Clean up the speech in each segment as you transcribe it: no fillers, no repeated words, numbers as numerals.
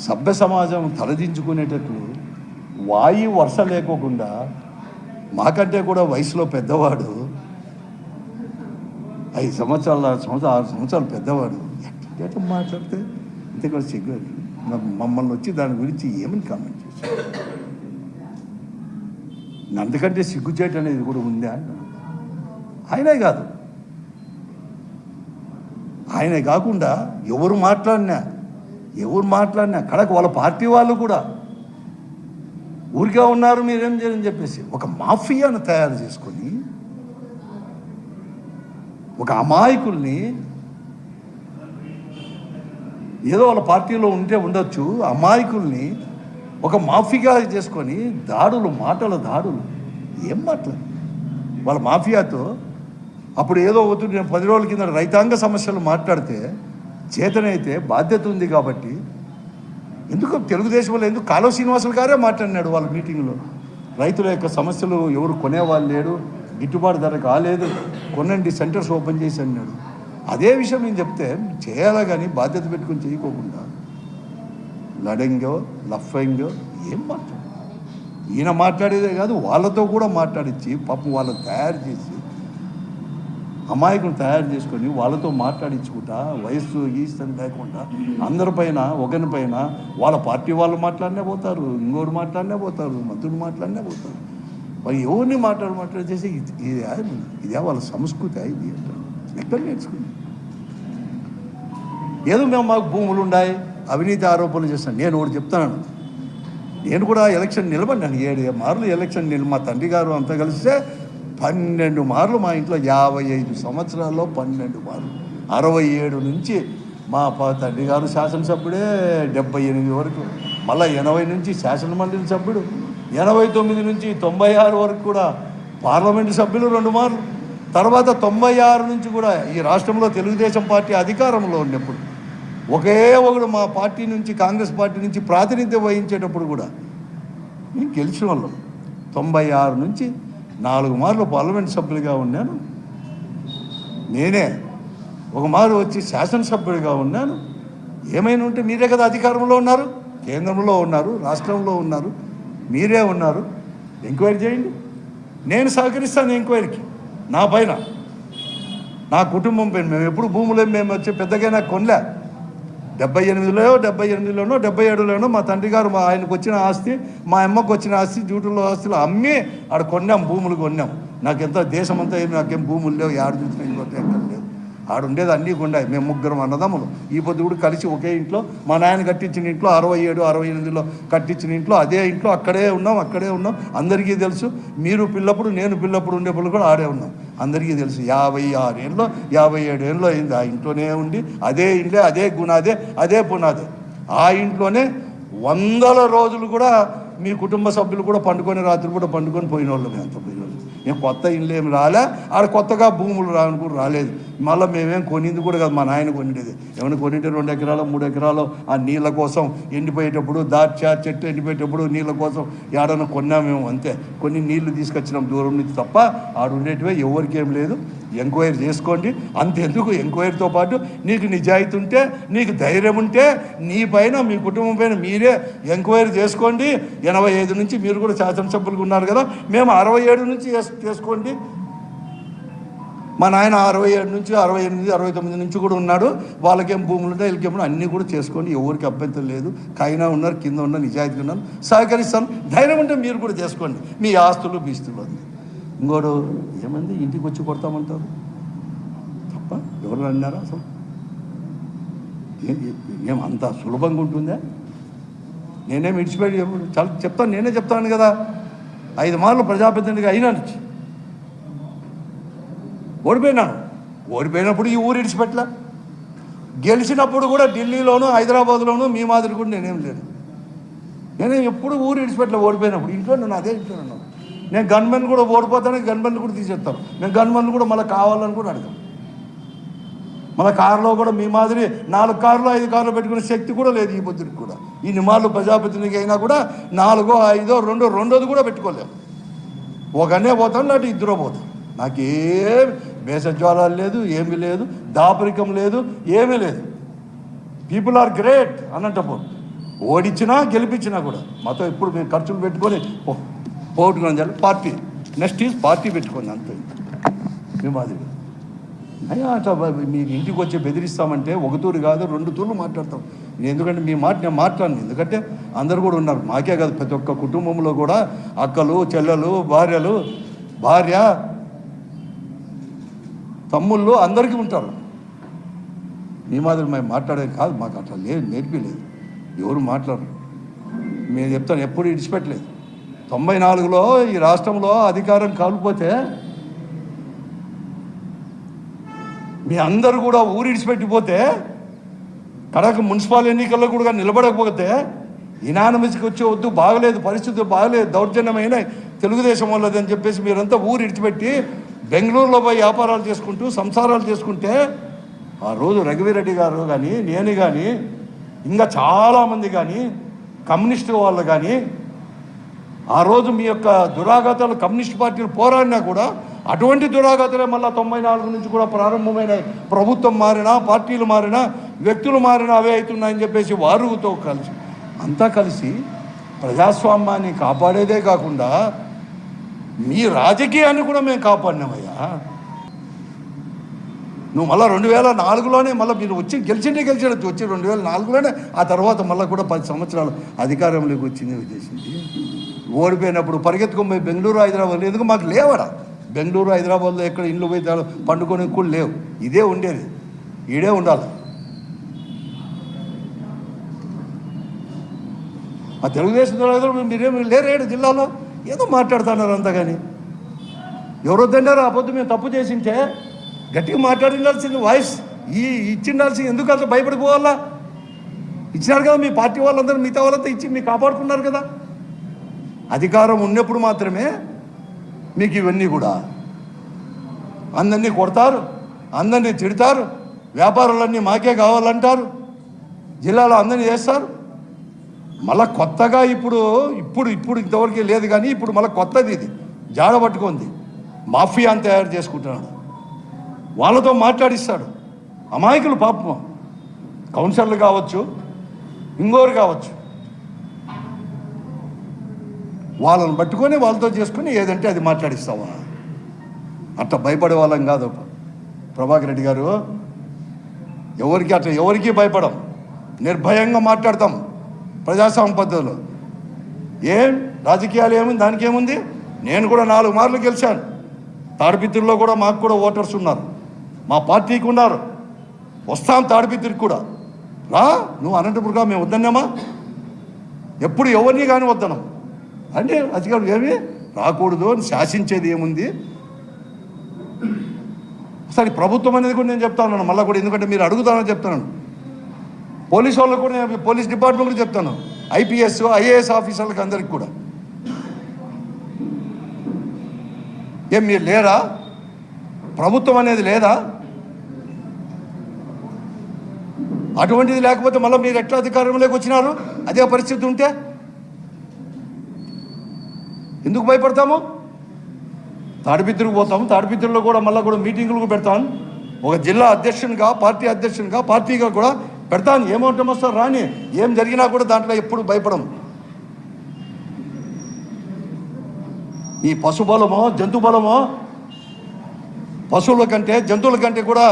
సభ్య సమాజం తలదించుకునేటట్లు వాయి వరుస లేకోకుండా మాకంటే కూడా వయసులో పెద్దవాడు 6 సంవత్సరాలు పెద్దవాడు ఎట్లా మాట్లాడితే ఇంత కూడా సిగ్గు మమ్మల్ని వచ్చి దాని గురించి ఏమని కామెంట్ చేశారు. అందుకంటే సిగ్గుచేటు అనేది కూడా ఉందా అంటున్నాను. ఆయనే కాదు, ఆయనే కాకుండా ఎవరు మాట్లాడినా కడకు వాళ్ళ పార్టీ వాళ్ళు కూడా ఊరికే ఉన్నారు మీరేం చేయని చెప్పేసి ఒక మాఫియాను తయారు చేసుకొని ఒక అమాయకుల్ని ఏదో వాళ్ళ పార్టీలో ఉంటే ఉండొచ్చు, అమాయకుల్ని ఒక మాఫియా చేసుకొని మాటల దాడులు ఏం మాట్లాడు వాళ్ళ మాఫియాతో. అప్పుడు ఏదో అవుతుంది, నేను 10 రోజుల కింద రైతాంగ సమస్యలు మాట్లాడితే చేతనైతే బాధ్యత ఉంది కాబట్టి ఎందుకు తెలుగుదేశంలో ఎందుకు కాలువ శ్రీనివాసులు గారే మాట్లాడినాడు వాళ్ళ మీటింగ్లో. రైతుల యొక్క సమస్యలు ఎవరు కొనేవాళ్ళు లేడు, గిట్టుబాటు ధర కాలేదు, కొనండి సెంటర్స్ ఓపెన్ చేసి అన్నాడు. అదే విషయం నేను చెప్తే చేయాలా కానీ బాధ్యత పెట్టుకొని చేయకోకుండా లడంగో లఫంగో ఏం మాట్లాడు. ఈయన మాట్లాడేదే కాదు వాళ్ళతో కూడా మాట్లాడించి పాపం వాళ్ళని తయారు చేసి అమాయకులు తయారు చేసుకొని వాళ్ళతో మాట్లాడించుకుంటా వయస్సు ఈస్తని లేకుండా అందరిపైన ఒకరిపైన వాళ్ళ పార్టీ వాళ్ళు మాట్లాడినే పోతారు, ఇంకోరు మాట్లాడినే పోతారు, మంత్రులు మాట్లాడినే పోతారు. మరి ఎవరిని మాట్లాడి చేసి ఇదే వాళ్ళ సంస్కృతి. ఇది ఎక్కడ నేర్చుకుంది? ఏదో మాకు భూములు ఉన్నాయి, అవినీతి ఆరోపణలు చేస్తాను. నేను ఒకటి చెప్తాను, నేను కూడా ఎలక్షన్ నిలబడినాను 7 మార్లు ఎలక్షన్ మా తండ్రి గారు అంతా కలిస్తే 12 మార్లు మా ఇంట్లో 55 సంవత్సరాల్లో 12 మార్లు 67 నుంచి మా తండ్రి గారు శాసనసభ్యుడే 78 వరకు, మళ్ళీ 80 నుంచి శాసనమండలి సభ్యుడు, 89 నుంచి 96 వరకు కూడా పార్లమెంటు సభ్యులు 2 మార్లు, తర్వాత 96 నుంచి కూడా ఈ రాష్ట్రంలో తెలుగుదేశం పార్టీ అధికారంలో ఉన్నప్పుడు ఒకే ఒకడు మా పార్టీ నుంచి కాంగ్రెస్ పార్టీ నుంచి ప్రాతినిధ్యం వహించేటప్పుడు కూడా నేను గెలిచిన వాళ్ళం. 96 నుంచి 4 మార్లు పార్లమెంట్ సభ్యులుగా ఉన్నాను. నేనే 1 మారు వచ్చి శాసనసభ్యుడిగా ఉన్నాను. ఏమైనా ఉంటే మీరే కదా అధికారంలో ఉన్నారు, కేంద్రంలో ఉన్నారు, రాష్ట్రంలో ఉన్నారు, మీరే ఉన్నారు. ఎంక్వైరీ చేయండి, నేను సహకరిస్తాను ఎంక్వైరీకి. నా పైన నా కుటుంబం పైన మేము ఎప్పుడు భూములు మేము వచ్చి పెద్దగా కొనలే. 78లోనో 77లోనో మా తండ్రి గారు ఆయనకు వచ్చిన ఆస్తి, మా అమ్మకు వచ్చిన ఆస్తి, డ్యూటీలో ఆస్తులు అమ్మి ఆడ భూములు కొన్నాం. నాకెంత దేశమంతా ఏమి నాకేం భూములు లేవు, ఆడ చూసిన ఇంకోటి ఎక్కడ లేవు, ఆడుండేది అన్నీ కొండాయి. మేము 3 అన్నదమ్ములు ఈ పొద్దు కూడా కలిసి ఒకే ఇంట్లో, మా నాయన కట్టించిన ఇంట్లో 67, 68లో కట్టించిన ఇంట్లో అదే ఇంట్లో అక్కడే ఉన్నాం. అందరికీ తెలుసు. మీరు పిల్లప్పుడు నేను పిల్లప్పుడు ఉండేప్పుడు కూడా ఆడే ఉన్నాం, అందరికీ తెలుసు. 56 ఏళ్ళలో 57 ఏళ్ళలో అయింది ఆ ఇంట్లోనే ఉండి, అదే ఇంట్లో అదే గుణాదే అదే పునాదే. ఆ ఇంట్లోనే 100 రోజులు కూడా మీ కుటుంబ సభ్యులు కూడా రాత్రి కూడా పండుకొని పోయిన వాళ్ళు. మేము అంత పోయిన వాళ్ళు. మేము కొత్త ఇల్లు ఏమి రాలే, ఆడ కొత్తగా భూములు కూడా రాలేదు. మళ్ళీ మేమేం కొనింది కూడా కాదు, మా నాయన కొనిండేది. ఏమైనా కొనింటే 2 ఎకరాలు 3 ఎకరాలు ఆ నీళ్ళ కోసం ఎండిపోయేటప్పుడు, చెట్టు ఎండిపోయేటప్పుడు నీళ్ళ కోసం ఏడన్నా కొన్నామేమో అంతే. కొన్ని నీళ్లు తీసుకొచ్చినాం దూరం నుంచి తప్ప ఆడుండేటివే ఎవరికేం లేదు. ఎంక్వైరీ చేసుకోండి. అంతెందుకు, ఎంక్వైరీతో పాటు నీకు నిజాయితీ ఉంటే, నీకు ధైర్యం ఉంటే, నీ పైన మీ కుటుంబం పైన మీరే ఎంక్వైరీ చేసుకోండి. 85 నుంచి మీరు కూడా శాసనసభ్యులుగా ఉన్నారు కదా, మేము 67 నుంచి చేసుకోండి. మా నాయన 67 నుంచి 68, 69 నుంచి కూడా ఉన్నాడు. వాళ్ళకేం భూములు ఉంటాయి, వీళ్ళకేమో అన్నీ కూడా చేసుకోండి. ఎవరికి అభ్యంతరం లేదు. కైనా ఉన్నారు, కింద ఉన్నారు, నిజాయితీ ఉన్నారు, సహకరిస్తాను. ధైర్యం ఉంటే మీరు కూడా చేసుకోండి. మీ ఆస్తులు బీస్తులు అంది. ఇంకోడు ఏమంది ఇంటికి వచ్చి కొడతామంటారు తప్ప ఎవరు అన్నారా? అసలు ఏం అంత సులభంగా ఉంటుందా? నేనేం విడిచిపెట్టి చాలా చెప్తాను, నేనే చెప్తాను కదా. 5 మార్లు ప్రజాప్రతినిధిగా అయినాను, ఓడిపోయినప్పుడు ఈ ఊరు విడిచిపెట్టలే. గెలిచినప్పుడు కూడా ఢిల్లీలోనూ హైదరాబాద్లోనూ మీ మాదిరి కూడా నేనేం లేను. నేనేం ఎప్పుడు ఊరు విడిచిపెట్టలే. ఓడిపోయినప్పుడు ఇంట్లో నేను అదే ఇంట్లో ఉన్నాను. నేను గన్మెన్ కూడా ఓడిపోతాను, గన్మెన్లు కూడా తీసేస్తాను. నేను గన్మెన్లు కూడా మళ్ళీ కావాలని కూడా అడగాను. మళ్ళీ కారులో కూడా మీ మాదిరి 4 కార్లు 5 కార్లు పెట్టుకునే శక్తి కూడా లేదు ఈ పొద్దుకి కూడా. ఈ నిమాళ్ళు ప్రజాప్రతినిధికి అయినా కూడా 4, 5, 2 రెండోది కూడా పెట్టుకోలేము. ఒకనే పోతాను, లేకపోతే 2 పోతాం. నాకేం భేషజ్వాలాలు లేదు, ఏమీ లేదు, దాపరికం లేదు, ఏమీ లేదు. పీపుల్ ఆర్ గ్రేట్ అన్నట్టప్పుడు ఓడించినా గెలిపించినా కూడా మాతో ఇప్పుడు మేము ఖర్చులు పెట్టుకొని పోగొట్టుకుని పార్టీ నెక్స్ట్ ఈజ్ పార్టీ పెట్టుకోండి అంతే మేము అది అయ్యా అట్లా మీరు ఇంటికి వచ్చి బెదిరిస్తామంటే ఒక తూరు కాదు 2 తూర్లు మాట్లాడతాం. ఎందుకంటే మీ మాట నేను మాట్లాడను, ఎందుకంటే అందరు కూడా ఉన్నారు, మాకే కాదు ప్రతి ఒక్క కుటుంబంలో కూడా అక్కలు చెల్లెలు భార్య తమ్ముళ్ళు అందరికీ ఉంటారు. మీ మాదిరి మేము మాట్లాడేది కాదు, మాకు అట్లా లేదు, నేర్పిలేదు, ఎవరు మాట్లాడరు. మేము చెప్తాను, ఎప్పుడు ఇడిచిపెట్టలేదు. 94లో ఈ రాష్ట్రంలో అధికారం కాలిపోతే మీ అందరూ కూడా ఊరు ఇడిచిపెట్టిపోతే కడక మున్సిపల్ ఎన్నికల్లో కూడా నిలబడకపోతే ఇనానమస్కి వచ్చి వద్దు, బాగలేదు, పరిస్థితులు బాగలేదు, దౌర్జన్యమైన తెలుగుదేశం వాళ్ళది అని చెప్పేసి మీరంతా ఊరు ఇడిచిపెట్టి బెంగళూరులో పోయి వ్యాపారాలు చేసుకుంటూ సంసారాలు చేసుకుంటే ఆ రోజు రఘువీరెడ్డి గారు కానీ నేను కానీ ఇంకా చాలామంది కానీ కమ్యూనిస్టు వాళ్ళు కానీ ఆ రోజు మీ యొక్క దురాఘాతాలు కమ్యూనిస్ట్ పార్టీలు పోరాడినా కూడా అటువంటి దురాఘాతలే మళ్ళీ 94 నుంచి కూడా ప్రారంభమైన, ప్రభుత్వం మారినా పార్టీలు మారినా వ్యక్తులు మారినా అవే అవుతున్నాయని చెప్పేసి వారుతో కలిసి అంతా కలిసి ప్రజాస్వామ్యాన్ని కాపాడేదే కాకుండా మీ రాజకీయాన్ని కూడా మేము కాపాడినామయ్యా. నువ్వు మళ్ళీ 2004లోనే మళ్ళీ మీరు వచ్చి గెలిచినట్టు వచ్చి 2004లోనే ఆ తర్వాత మళ్ళీ కూడా 10 సంవత్సరాలు అధికారంలోకి వచ్చింది చేసింది. ఓడిపోయినప్పుడు పరిగెత్తుకొని పోయి బెంగళూరు హైదరాబాద్ ఎందుకు మాకు లేవడా, బెంగళూరు హైదరాబాద్లో ఎక్కడ ఇండ్లు పోయి పండుకొని కూడా లేవు, ఇదే ఉండేది, ఈడే ఉండాలి. ఆ తెలుగుదేశం మీరేమి లేరేడు జిల్లాలో ఏదో మాట్లాడుతున్నారు అంతా. కానీ ఎవరో తిన్నారు ఆ పొద్దు మేము తప్పు చేసింటే గట్టిగా మాట్లాడిండాల్సింది, వాయిస్ ఇచ్చిండాల్సింది, ఎందుకు అంత భయపడిపోవాలా? ఇచ్చినారు కదా మీ పార్టీ వాళ్ళందరూ, మిగతా వాళ్ళంతా ఇచ్చి మీకు కాపాడుకున్నారు కదా. అధికారం ఉన్నప్పుడు మాత్రమే మీకు ఇవన్నీ కూడా అందరినీ కొడతారు, అందరినీ తిడతారు, వ్యాపారాలన్నీ మాకే కావాలంటారు, జిల్లాలో అందరినీ చేస్తారు. మళ్ళీ కొత్తగా ఇప్పుడు ఇంతవరకు లేదు, కానీ ఇప్పుడు మళ్ళీ కొత్తది ఇది జాడ పట్టుకుంది, మాఫియాని తయారు చేసుకుంటున్నాడు, వాళ్ళతో మాట్లాడిస్తాడు. అమాయకులు పాపం, కౌన్సిలర్లు కావచ్చు, ఇంకోరు కావచ్చు, వాళ్ళని పట్టుకొని వాళ్ళతో చేసుకొని ఏదంటే అది మాట్లాడిస్తావా? అట్లా భయపడే వాళ్ళం కాదు ప్రభాకర్ రెడ్డి గారు. ఎవరికి భయపడం, నిర్భయంగా మాట్లాడతాం ప్రజాస్వామ్య పద్ధతిలో. ఏం రాజకీయాలు ఏముంది, దానికి ఏముంది? నేను కూడా 4 మార్లు గెలిచాను. తాడిపిత్రుల్లో కూడా మాకు కూడా ఓటర్స్ ఉన్నారు, మా పార్టీకి ఉన్నారు, వస్తాం తాడిపిత్రికి కూడా. రా, నువ్వు అనంతపురంగా మేము వద్దన్నామా? ఎప్పుడు ఎవరిని కానీ వద్దన్నాం అంటే అధికారులు ఏమి రాకూడదు అని శాసించేది ఏముంది? అసలు ప్రభుత్వం అనేది కూడా నేను చెప్తాను మళ్ళీ కూడా, ఎందుకంటే మీరు అడుగుతానని చెప్తాను. పోలీసు వాళ్ళకు కూడా నేను పోలీస్ డిపార్ట్మెంట్ కూడా చెప్తాను, IPS IAS ఆఫీసర్లకు అందరికి కూడా. ఏం మీరు లేరా? ప్రభుత్వం అనేది లేదా? అటువంటిది లేకపోతే మళ్ళీ మీరు ఎట్లా అధికారంలోకి వచ్చినారు? అదే పరిస్థితి ఉంటే ఎందుకు భయపడతాము? తాడిపిత్రికి పోతాము, తాడిపిత్రుల్లో కూడా మళ్ళీ కూడా మీటింగులకు పెడతాను, ఒక జిల్లా అధ్యక్షునిగా పార్టీ అధ్యక్షునిగా పార్టీగా కూడా పెడతాను. ఏమవుతాం వస్తారు రాని, ఏం జరిగినా కూడా దాంట్లో ఎప్పుడు భయపడము. ఈ పశుబలమో జంతు బలమో, పశువుల కంటే జంతువుల కంటే కూడా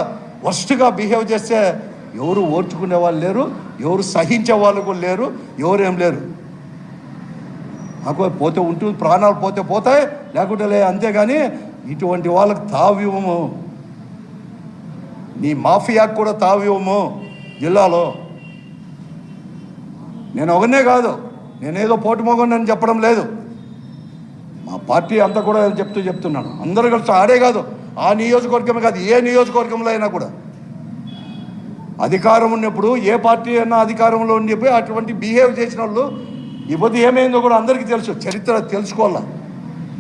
వర్స్ట్గా బిహేవ్ చేస్తే ఎవరు ఓర్చుకునే వాళ్ళు లేరు, ఎవరు సహించే వాళ్ళు కూడా లేరు, ఎవరేం లేరు. నాకు పోతే ఉంటుంది, ప్రాణాలు పోతే పోతాయి, లేకుంటే లే, అంతేగాని ఇటువంటి వాళ్ళకి తావివ్వము, నీ మాఫియాకు కూడా తావివ్వము జిల్లాలో. నేను ఒకనే కాదు, నేనేదో పోటీ మొగని చెప్పడం లేదు, మా పార్టీ అంతా కూడా చెప్తున్నాను. అందరూ కలిసి ఆడే కాదు, ఆ నియోజకవర్గమే కాదు, ఏ నియోజకవర్గంలో అయినా కూడా అధికారం ఉన్నప్పుడు ఏ పార్టీ అయినా అధికారంలో ఉండిపోయి అటువంటి బిహేవ్ చేసిన వాళ్ళు ఈ పొద్దు ఏమైందో కూడా అందరికీ తెలుసు, చరిత్ర తెలుసుకోవాలా.